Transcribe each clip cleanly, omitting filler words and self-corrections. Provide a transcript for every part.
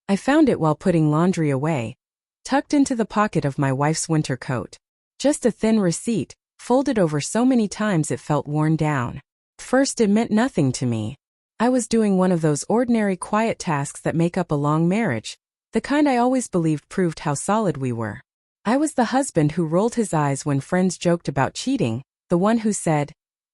I found it while putting laundry away, tucked into the pocket of my wife's winter coat. Just a thin receipt, folded over so many times it felt worn down. First, it meant nothing to me. I was doing one of those ordinary quiet tasks that make up a long marriage, the kind I always believed proved how solid we were. I was the husband who rolled his eyes when friends joked about cheating, the one who said,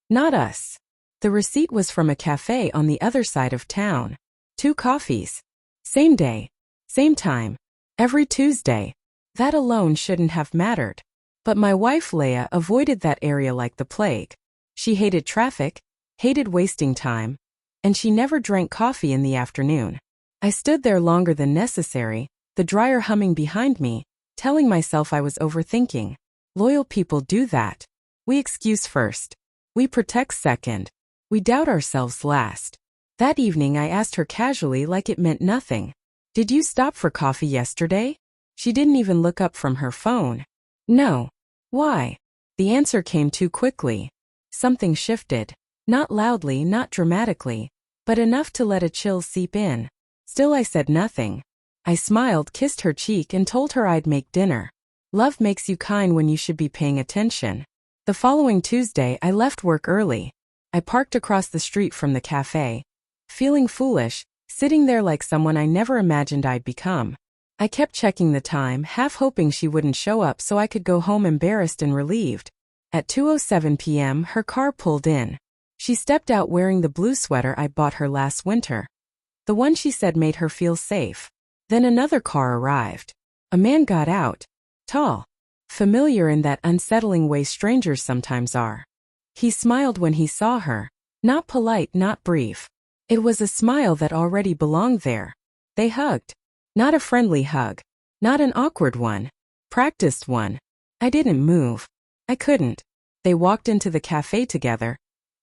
"Not us." The receipt was from a cafe on the other side of town. 2 coffees. Same day. Same time. Every Tuesday. That alone shouldn't have mattered. But my wife Leah avoided that area like the plague. She hated traffic, hated wasting time, and she never drank coffee in the afternoon. I stood there longer than necessary, the dryer humming behind me, telling myself I was overthinking. Loyal people do that. We excuse first. We protect second. We doubt ourselves last. That evening I asked her casually like it meant nothing. "Did you stop for coffee yesterday?" She didn't even look up from her phone. "No." "Why?" The answer came too quickly. Something shifted. Not loudly, not dramatically, but enough to let a chill seep in. Still I said nothing. I smiled, kissed her cheek, and told her I'd make dinner. Love makes you kind when you should be paying attention. The following Tuesday I left work early. I parked across the street from the cafe. Feeling foolish, sitting there like someone I never imagined I'd become. I kept checking the time, half hoping she wouldn't show up so I could go home embarrassed and relieved. At 2:07 p.m. her car pulled in. She stepped out wearing the blue sweater I bought her last winter. The one she said made her feel safe. Then another car arrived. A man got out. Tall. Familiar in that unsettling way strangers sometimes are. He smiled when he saw her. Not polite, not brief. It was a smile that already belonged there. They hugged. Not a friendly hug. Not an awkward one. Practiced one. I didn't move. I couldn't. They walked into the cafe together,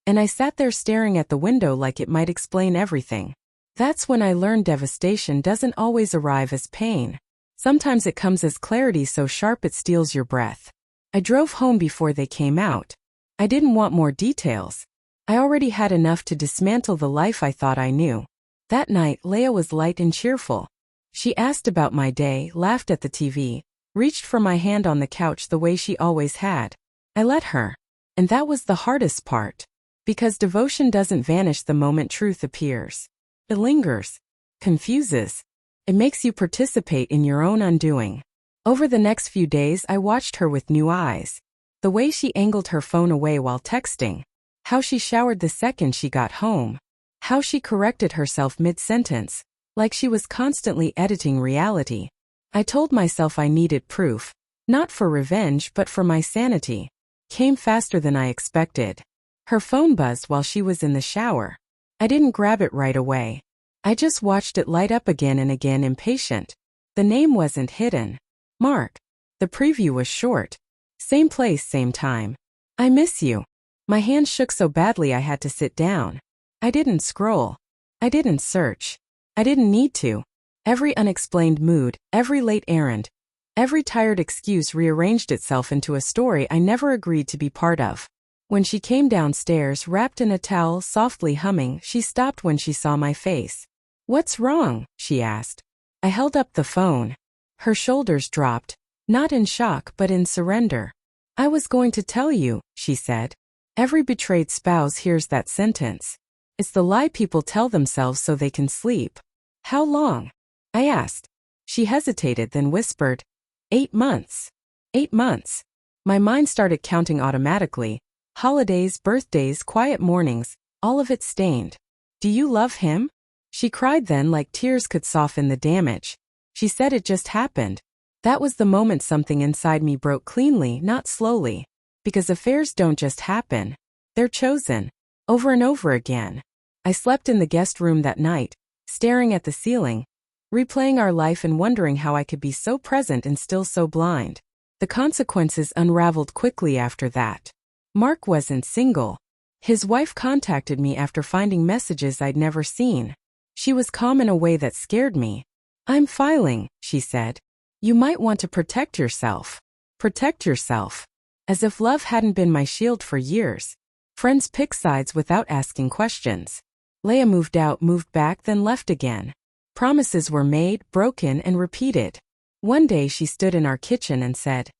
and I sat there staring at the window like it might explain everything. That's when I learned devastation doesn't always arrive as pain. Sometimes it comes as clarity so sharp it steals your breath. I drove home before they came out. I didn't want more details. I already had enough to dismantle the life I thought I knew. That night, Leah was light and cheerful. She asked about my day, laughed at the TV, reached for my hand on the couch the way she always had. I let her. And that was the hardest part. Because devotion doesn't vanish the moment truth appears. It lingers. Confuses. It makes you participate in your own undoing. Over the next few days I watched her with new eyes. The way she angled her phone away while texting. How she showered the second she got home. How she corrected herself mid-sentence, like she was constantly editing reality. I told myself I needed proof. Not for revenge but for my sanity. Came faster than I expected. Her phone buzzed while she was in the shower. I didn't grab it right away. I just watched it light up again and again, impatient. The name wasn't hidden. Mark. The preview was short. Same place, same time. "I miss you." My hand shook so badly I had to sit down. I didn't scroll. I didn't search. I didn't need to. Every unexplained mood, every late errand, every tired excuse rearranged itself into a story I never agreed to be part of. When she came downstairs, wrapped in a towel, softly humming, she stopped when she saw my face. "What's wrong?" she asked. I held up the phone. Her shoulders dropped, not in shock but in surrender. "I was going to tell you," she said. Every betrayed spouse hears that sentence. It's the lie people tell themselves so they can sleep. "How long?" I asked. She hesitated, then whispered, 8 months. 8 months. My mind started counting automatically. Holidays, birthdays, quiet mornings, all of it stained. "Do you love him?" She cried then, like tears could soften the damage. She said it just happened. That was the moment something inside me broke cleanly, not slowly. Because affairs don't just happen. They're chosen. Over and over again. I slept in the guest room that night, staring at the ceiling, replaying our life and wondering how I could be so present and still so blind. The consequences unraveled quickly after that. Mark wasn't single. His wife contacted me after finding messages I'd never seen. She was calm in a way that scared me. "I'm filing," she said. "You might want to protect yourself." Protect yourself. As if love hadn't been my shield for years. Friends pick sides without asking questions. Leah moved out, moved back, then left again. Promises were made, broken, and repeated. One day she stood in our kitchen and said,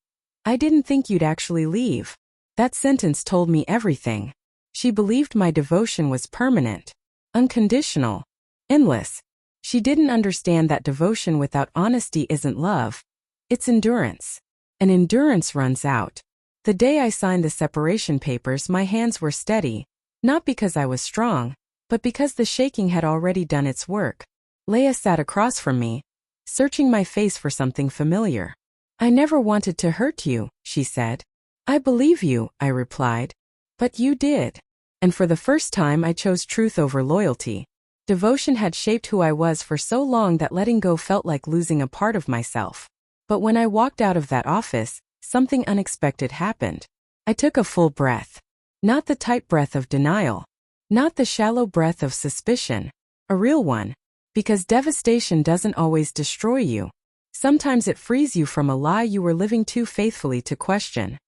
"I didn't think you'd actually leave." That sentence told me everything. She believed my devotion was permanent, unconditional, endless. She didn't understand that devotion without honesty isn't love. It's endurance. And endurance runs out. The day I signed the separation papers, my hands were steady, not because I was strong, but because the shaking had already done its work. Leah sat across from me, searching my face for something familiar. "I never wanted to hurt you," she said. "I believe you," I replied. "But you did." And for the first time I chose truth over loyalty. Devotion had shaped who I was for so long that letting go felt like losing a part of myself. But when I walked out of that office, something unexpected happened. I took a full breath. Not the tight breath of denial. Not the shallow breath of suspicion. A real one. Because devastation doesn't always destroy you. Sometimes it frees you from a lie you were living too faithfully to question.